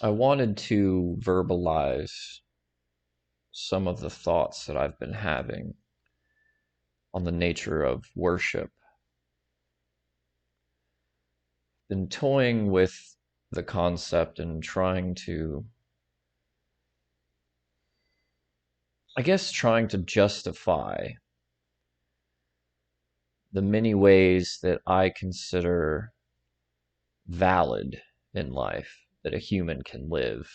I wanted to verbalize some of the thoughts that I've been having on the nature of worship. Been toying with the concept and trying to justify the many ways that I consider valid in life that a human can live.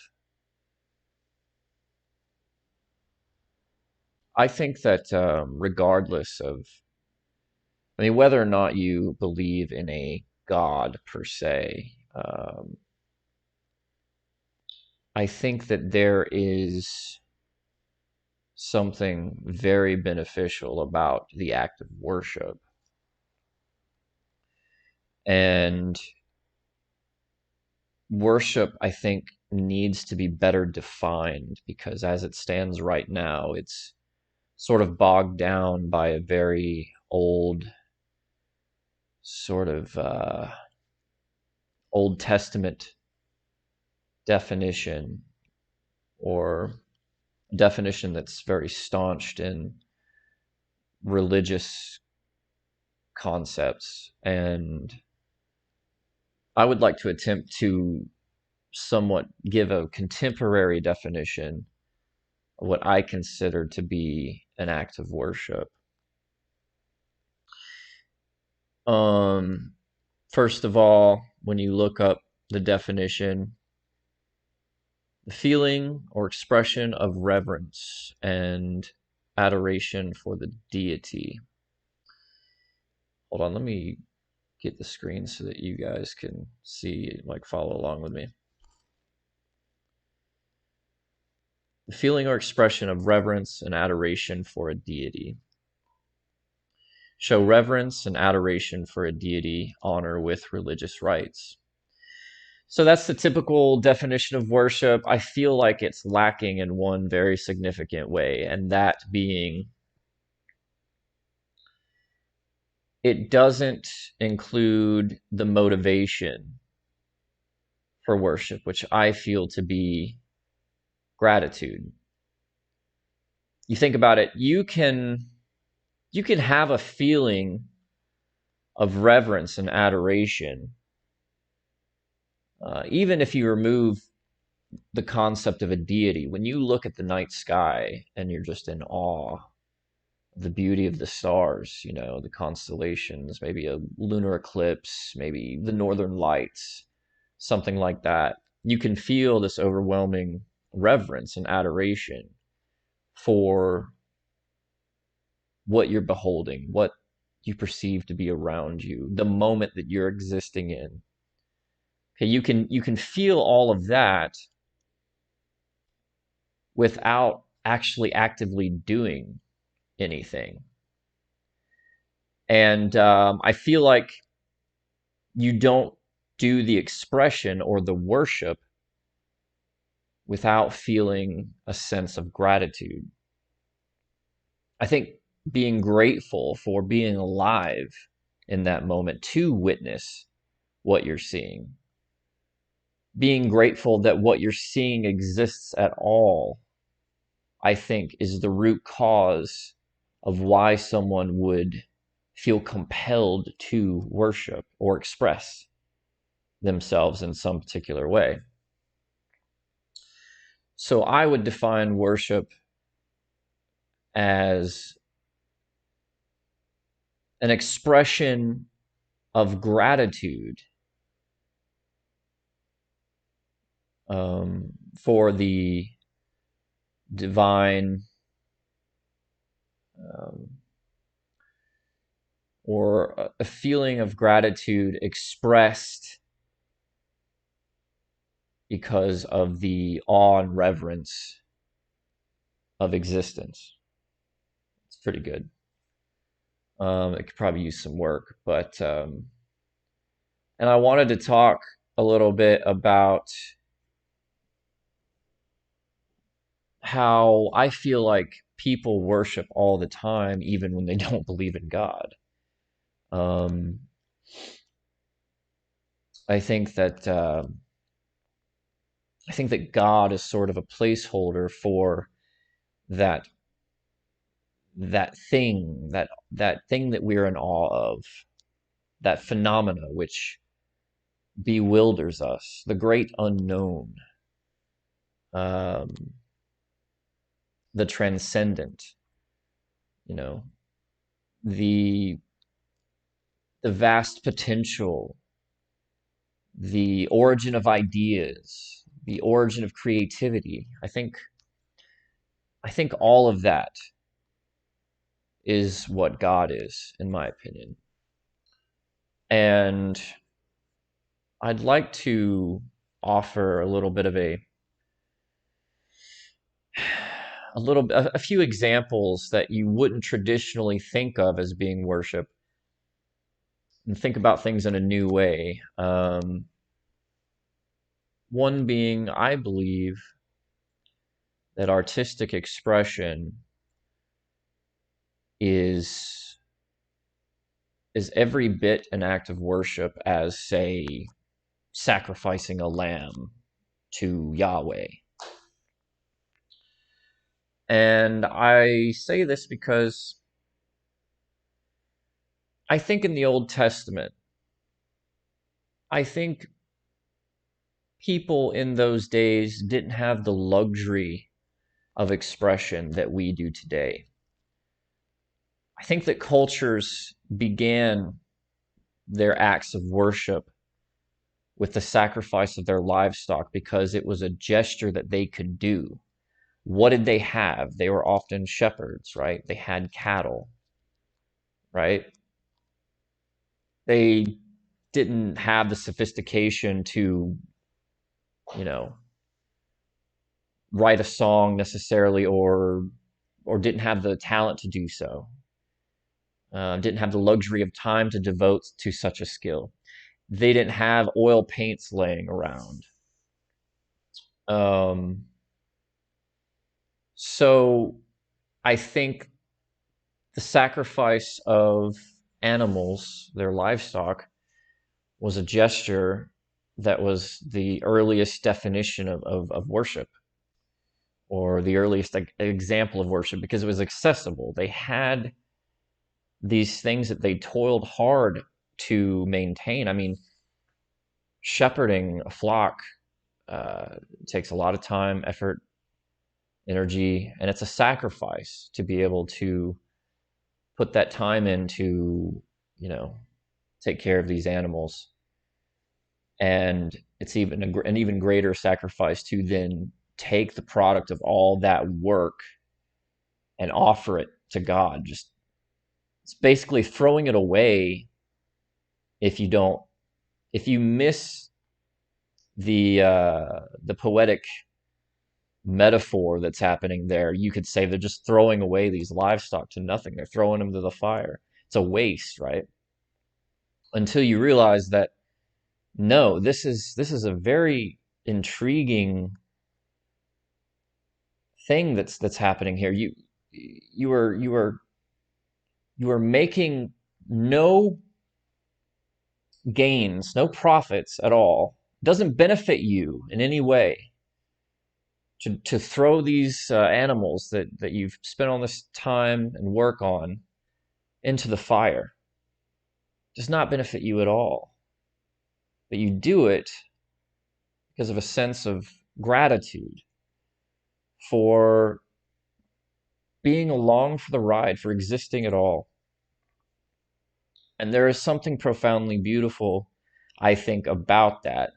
I think that regardless of, whether or not you believe in a God per se, I think that there is something very beneficial about the act of worship. And worship, I think, needs to be better defined because as it stands right now, it's sort of bogged down by a very old sort of Old Testament definition, or a definition that's very staunched in religious concepts. And I would like to attempt to somewhat give a contemporary definition of what I consider to be an act of worship. Um, First of all, when you look up the definition, the feeling or expression of reverence and adoration for the deity. Hold on, let me get the screen so that you guys can see, like follow along with me. The feeling or expression of reverence and adoration for a deity. Show reverence and adoration for a deity, honor with religious rites. So that's the typical definition of worship. I feel like it's lacking in one very significant way, and that being it doesn't include the motivation for worship, which I feel to be gratitude. You think about it, you can have a feeling of reverence and adoration, even if you remove the concept of a deity. When you look at the night sky and you're just in awe of the beauty of the stars, the constellations, maybe a lunar eclipse, maybe the northern lights, something like that, you can feel this overwhelming reverence and adoration for what you're beholding, what you perceive to be around you, the moment that you're existing in. Okay, you can feel all of that without actually actively doing anything. And I feel like you don't do the expression or the worship without feeling a sense of gratitude. I think being grateful for being alive in that moment to witness what you're seeing, being grateful that what you're seeing exists at all, I think is the root cause of why someone would feel compelled to worship or express themselves in some particular way. So I would define worship as an expression of gratitude for the divine, um, or a feeling of gratitude expressed because of the awe and reverence of existence. It's pretty good. It could probably use some work, but and I wanted to talk a little bit about how I feel like people worship all the time, even when they don't believe in God. Um, I think that I think that God is sort of a placeholder for that that thing that we're in awe of, that phenomena which bewilders us, the great unknown, um, the transcendent, you know, the the vast potential, the origin of ideas, the origin of creativity. I think all of that is what God is, in my opinion. And I'd like to offer a little bit of a few examples that you wouldn't traditionally think of as being worship, and think about things in a new way. One being, I believe that artistic expression is is every bit an act of worship as, say, sacrificing a lamb to Yahweh. And I say this because I think in the Old Testament, I think people in those days didn't have the luxury of expression that we do today. I think that cultures began their acts of worship with the sacrifice of their livestock because it was a gesture that they could do. What did they have? They were often shepherds, right? They had cattle, right? They didn't have the sophistication to, you know, write a song necessarily, or didn't have the talent to do so. Didn't have the luxury of time to devote to such a skill. They didn't have oil paints laying around. Um, so I think the sacrifice of animals, their livestock, was a gesture that was the earliest definition of worship, or the earliest example of worship, because it was accessible. They had these things that they toiled hard to maintain. I mean, shepherding a flock takes a lot of time, effort, energy, and it's a sacrifice to be able to put that time into, you know, take care of these animals. And it's even an even greater sacrifice to then take the product of all that work and offer it to God. Just, it's basically throwing it away if you don't, if you miss the poetic metaphor that's happening there. You could say they're just throwing away these livestock to nothing. They're throwing them to the fire. It's a waste, right? Until you realize that no, this is a very intriguing thing that's happening here. You are making no gains, no profits at all. It doesn't benefit you in any way to throw these animals that you've spent all this time and work on into the fire. It does not benefit you at all. But you do it because of a sense of gratitude for being along for the ride, for existing at all. And there is something profoundly beautiful, I think, about that.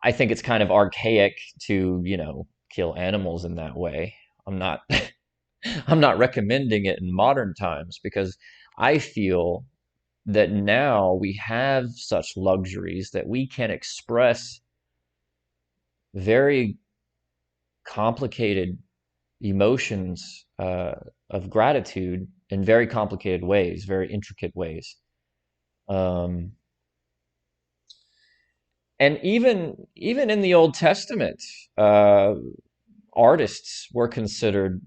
I think it's kind of archaic to, kill animals in that way. I'm not I'm not recommending it in modern times, because I feel that now we have such luxuries that we can express very complicated emotions of gratitude in very complicated ways, very intricate ways. Um, and even in the Old Testament, uh, artists were considered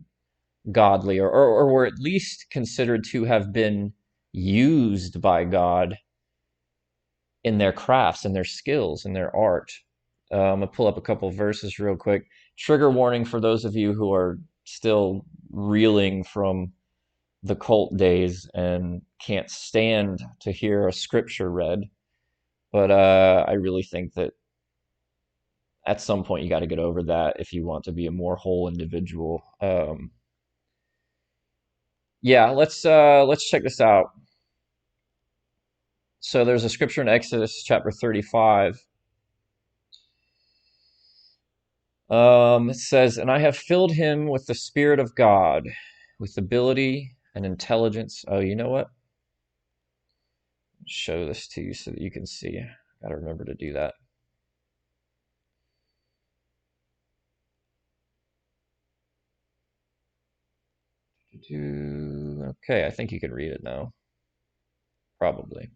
godly, or were at least considered to have been used by God in their crafts, in their skills, in their art. I'm gonna pull up a couple verses real quick. Trigger warning for those of you who are still reeling from the cult days and can't stand to hear a scripture read. But I really think that at some point you got to get over that if you want to be a more whole individual. Yeah, let's check this out. So there's a scripture in Exodus chapter 35. It says, "And I have filled him with the Spirit of God, with ability and intelligence." Oh, you know what? Show this to you so that you can see. Gotta remember to do that. Okay, I think you can read it now. Probably.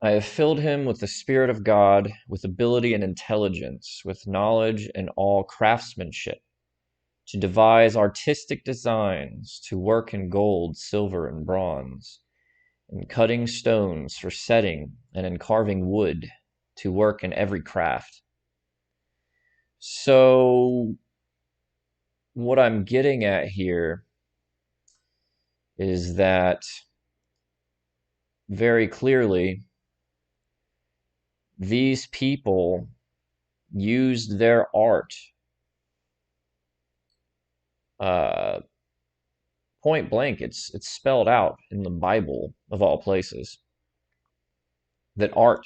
I have filled him with the Spirit of God, with ability and intelligence, with knowledge and all craftsmanship, to devise artistic designs, to work in gold, silver, and bronze, in cutting stones for setting, and in carving wood, to work in every craft. So, what I'm getting at here is that very clearly these people used their art, uh, point blank. It's spelled out in the Bible of all places that art,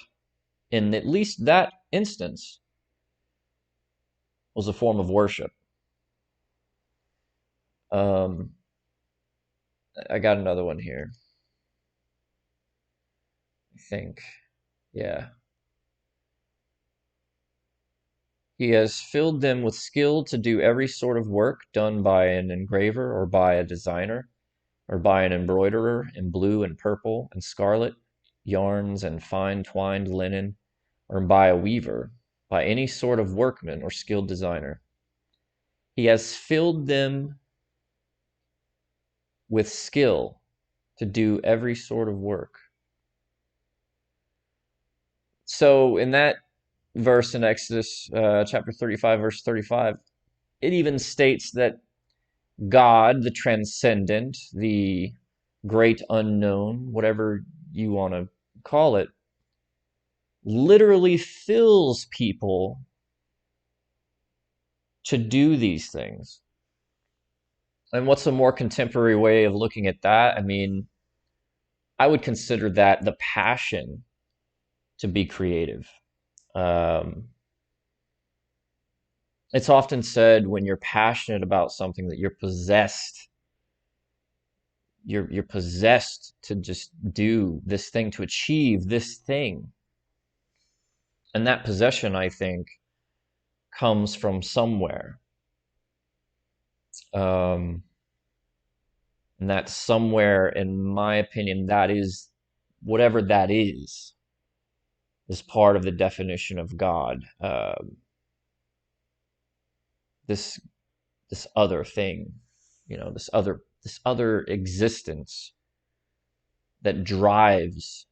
in at least that instance, was a form of worship. Um, I got another one here. I think, yeah. He has filled them with skill to do every sort of work done by an engraver or by a designer or by an embroiderer in blue and purple and scarlet yarns and fine twined linen, or by a weaver, by any sort of workman or skilled designer. He has filled them with skill to do every sort of work. So, in that verse in Exodus chapter 35, verse 35, it even states that God, the transcendent, the great unknown, whatever you want to call it, literally fills people to do these things. And what's a more contemporary way of looking at that? I mean, I would consider that the passion to be creative. Um, it's often said when you're passionate about something that you're possessed. You're possessed to just do this thing, to achieve this thing. And that possession, I think, comes from somewhere. Um, and that somewhere, in my opinion, that is whatever that is part of the definition of God. This this other thing, this other existence that drives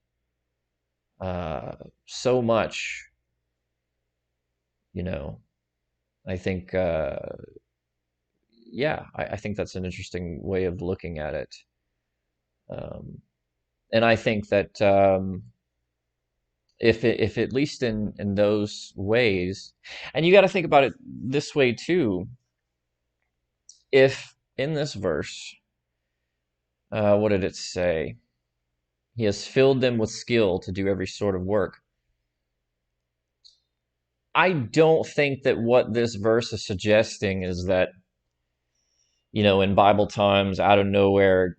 uh, so much. You know, I think, yeah, I think that's an interesting way of looking at it. Um, and I think that if at least in those ways, and you got to think about it this way too. If in this verse, what did it say? He has filled them with skill to do every sort of work. I don't think that what this verse is suggesting is that, in Bible times, out of nowhere,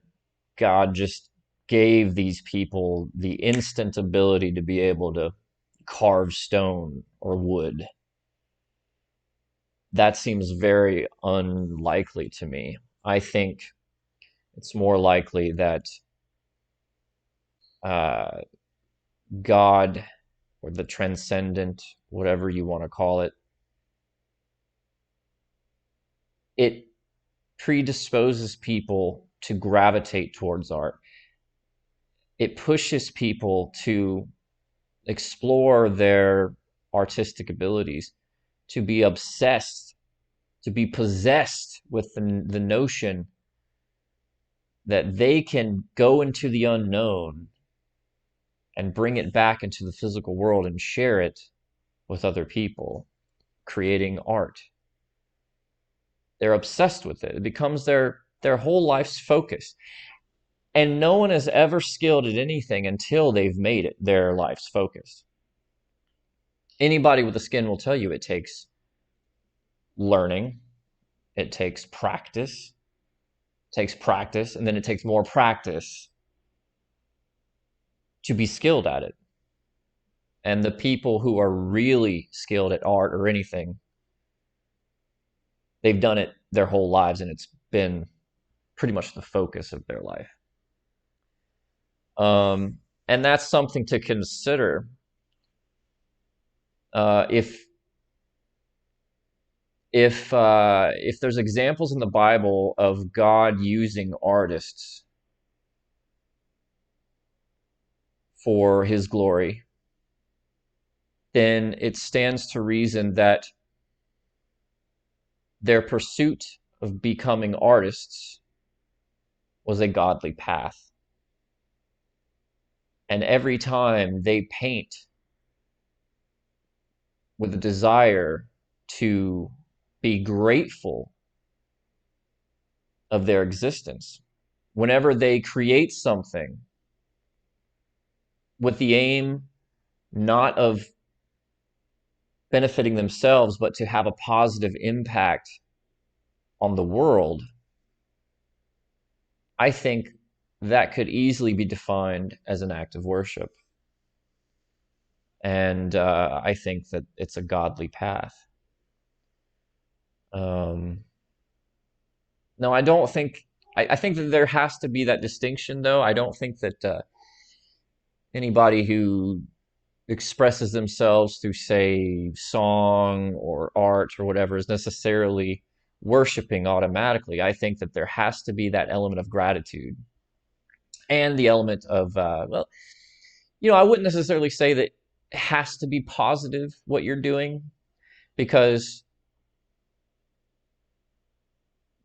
God just gave these people the instant ability to be able to carve stone or wood. That seems very unlikely to me. I think it's more likely that uh, God, or the transcendent, whatever you want to call it, it predisposes people to gravitate towards art. it pushes people to explore their artistic abilities, to be obsessed, to be possessed with the notion that they can go into the unknown and bring it back into the physical world and share it with other people, creating art. They're obsessed with it. It becomes their whole life's focus. And no one is ever skilled at anything until they've made it their life's focus. Anybody with a skin will tell you it takes learning, it takes practice, and then it takes more practice to be skilled at it. And the people who are really skilled at art or anything, they've done it their whole lives, and it's been pretty much the focus of their life. And that's something to consider. If there's examples in the Bible of God using artists for His glory, then it stands to reason that their pursuit of becoming artists was a godly path. And every time they paint with a desire to be grateful of their existence, whenever they create something with the aim not of benefiting themselves, but to have a positive impact on the world, I think that could easily be defined as an act of worship. And I think that it's a godly path. No, I don't think, I think that there has to be that distinction, though. I don't think that anybody who expresses themselves through, say, song or art or whatever is necessarily worshiping automatically. I think that there has to be that element of gratitude and the element of, well, I wouldn't necessarily say that it has to be positive what you're doing, because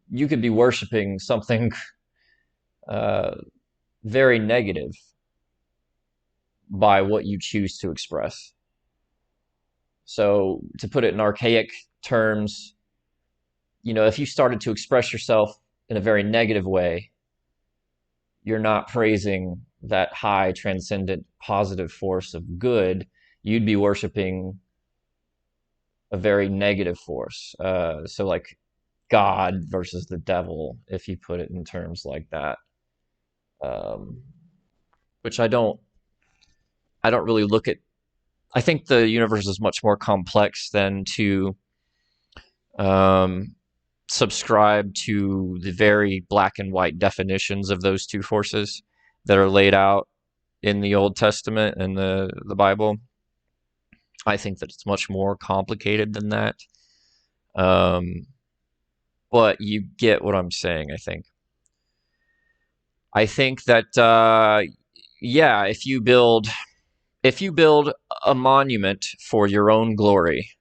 you could be worshiping something very negative by what you choose to express. So, to put it in archaic terms, if you started to express yourself in a very negative way, you're not praising that high, transcendent, positive force of good. You'd be worshiping a very negative force. So, like God versus the devil, if you put it in terms like that. Which I don't really look at. I think the universe is much more complex than to subscribe to the very black and white definitions of those two forces that are laid out in the Old Testament and the Bible. I think that it's much more complicated than that. But you get what I'm saying, I think. I think that, yeah, if you build a monument for your own glory,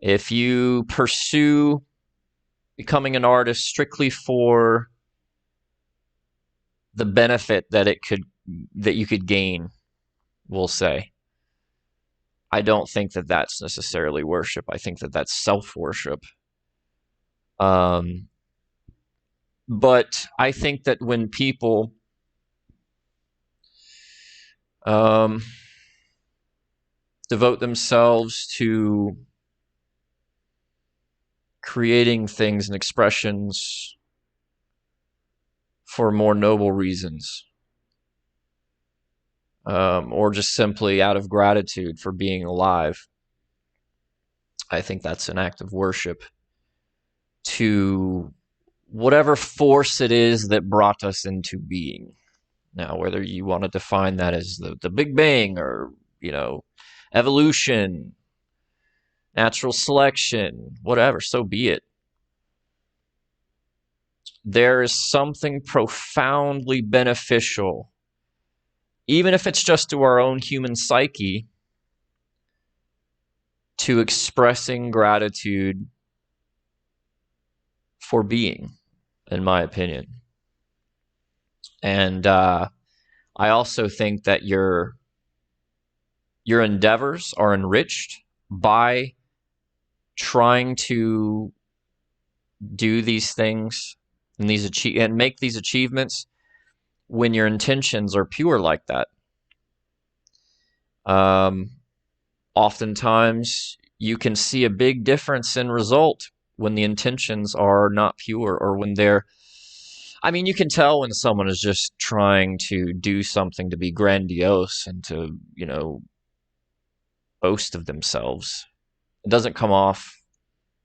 if you pursue becoming an artist strictly for the benefit that you could gain, we'll say, I don't think that that's necessarily worship. I think that that's self-worship. But I think that when people devote themselves to creating things and expressions for more noble reasons, or just simply out of gratitude for being alive, I think that's an act of worship to whatever force it is that brought us into being. Now, whether you want to define that as the Big Bang or, evolution, natural selection, whatever, so be it. There is something profoundly beneficial even if it's just to our own human psyche, to expressing gratitude for being, in my opinion. And I also think that your endeavors are enriched by trying to do these things and make these achievements when your intentions are pure like that. Oftentimes you can see a big difference in result when the intentions are not pure, or when you can tell when someone is just trying to do something to be grandiose and to, boast of themselves. It doesn't come off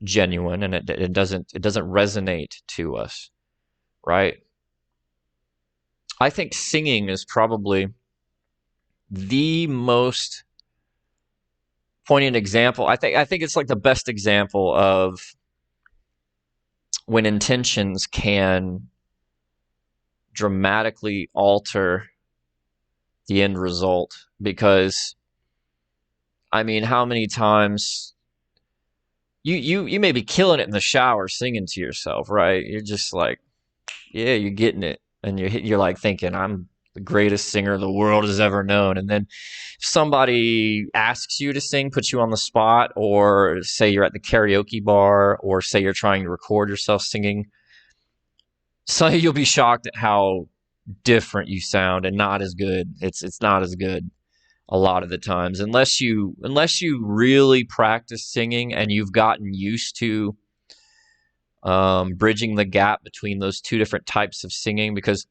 genuine, and it doesn't resonate to us, right? I think singing is probably the most poignant example. I think it's like the best example of when intentions can dramatically alter the end result. Because how many times you may be killing it in the shower singing to yourself, right? You're just like, yeah, you're getting it, and you're like thinking, I'm the greatest singer the world has ever known. And then if somebody asks you to sing, puts you on the spot, or say you're at the karaoke bar, or say you're trying to record yourself singing, so you'll be shocked at how different you sound, and not as good. It's not as good a lot of the times, unless you really practice singing and you've gotten used to bridging the gap between those two different types of singing, because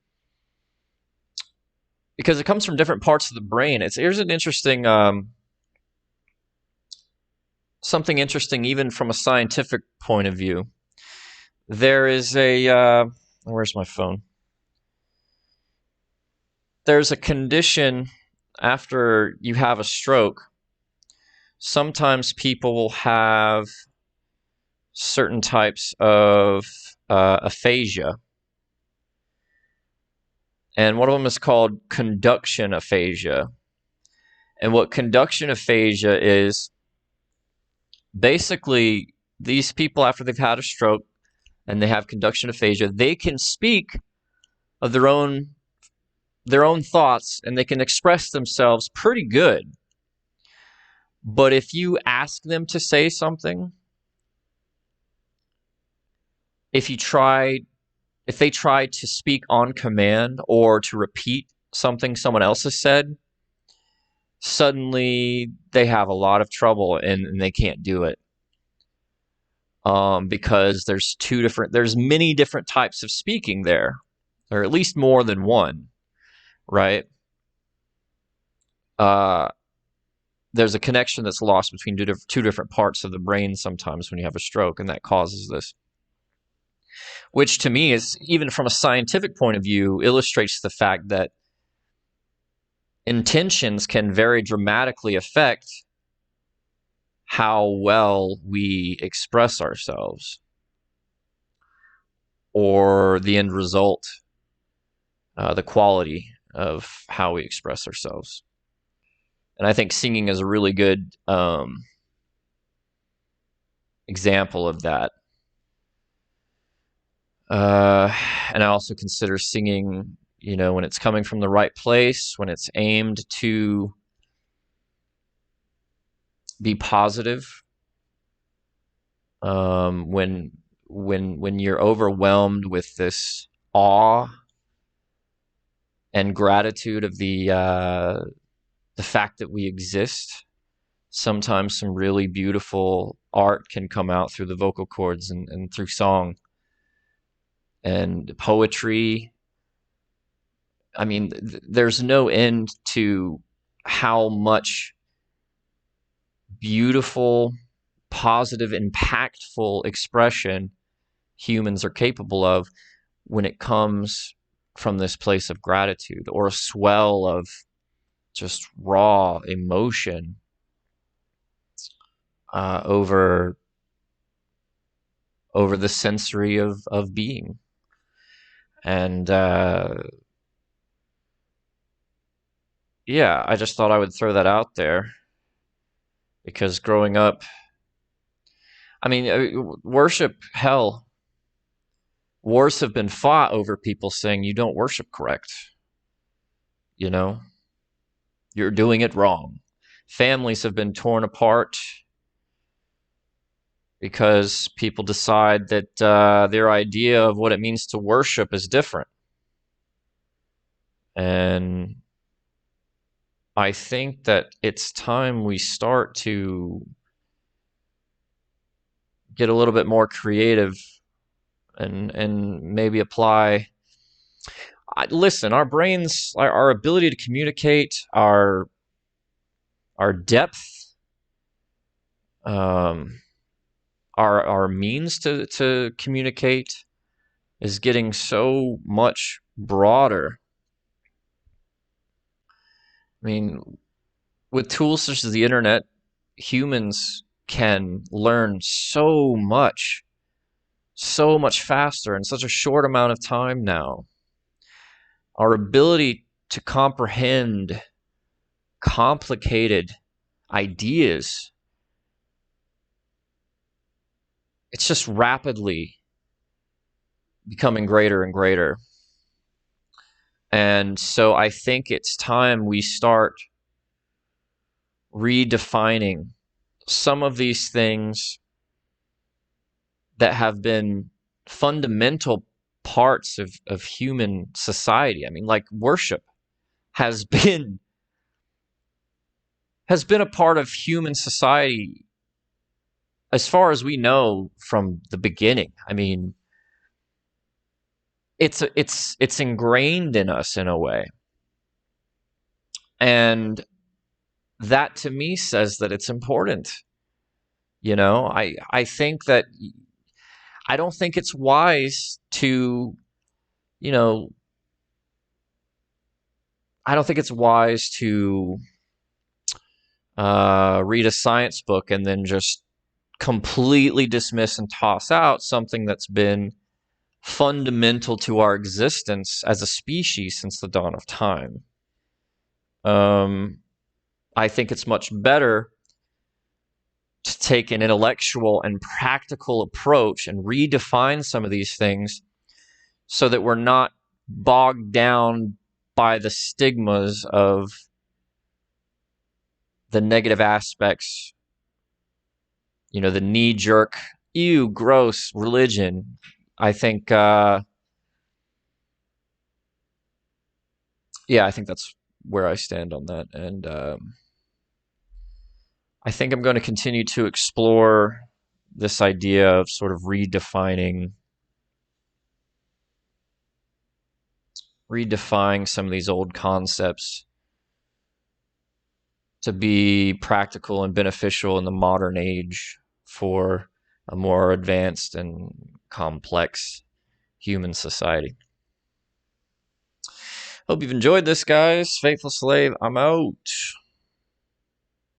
it comes from different parts of the brain. Here's an interesting something interesting, even from a scientific point of view. There is where's my phone? There's a condition after you have a stroke. Sometimes people will have certain types of aphasia, and one of them is called conduction aphasia. And what conduction aphasia is, basically, these people, after they've had a stroke and they have conduction aphasia, they can speak of their own thoughts, and they can express themselves pretty good. But if you ask them to say something, if they try to speak on command or to repeat something someone else has said, suddenly they have a lot of trouble, and they can't do it. Because there's many different types of speaking there, or at least more than one, right? There's a connection that's lost between two different parts of the brain sometimes when you have a stroke, and that causes this. Which to me is, even from a scientific point of view, illustrates the fact that intentions can very dramatically affect how well we express ourselves, or the end result, the quality of how we express ourselves. And I think singing is a really good example of that. And I also consider singing, when it's coming from the right place, when it's aimed to be positive, when you're overwhelmed with this awe and gratitude of the fact that we exist. Sometimes some really beautiful art can come out through the vocal cords and through song and poetry. There's no end to how much beautiful, positive, impactful expression humans are capable of when it comes from this place of gratitude, or a swell of just raw emotion over the sensory of being. And yeah, I just thought I would throw that out there because growing up, I mean, worship, hell, wars have been fought over people saying you don't worship correct. You know, you're doing it wrong. Families have been torn apart because people decide that their idea of what it means to worship is different. And I think that it's time we start to get a little bit more creative and maybe apply. Listen, our brains, our ability to communicate, our depth, um, our means to communicate is getting so much broader. I mean, with tools such as the internet, humans can learn so much faster in such a short amount of time now. Our ability to comprehend complicated ideas, it's just rapidly becoming greater and greater. And so I think it's time we start redefining some of these things that have been fundamental parts of human society. I mean, like worship has been a part of human society as far as we know from the beginning. I mean, it's ingrained in us in a way. And that to me says that it's important. I think that I don't think it's wise to, you know, I don't think it's wise to read a science book and then just completely dismiss and toss out something that's been fundamental to our existence as a species since the dawn of time. Um, I think it's much better to take an intellectual and practical approach and redefine some of these things so that we're not bogged down by the stigmas of the negative aspects, the knee jerk, ew, gross religion. I think, yeah, I think that's where I stand on that. And I think I'm going to continue to explore this idea of sort of redefining some of these old concepts to be practical and beneficial in the modern age for a more advanced and complex human society. Hope you've enjoyed this, guys. Faithful Slave, I'm out.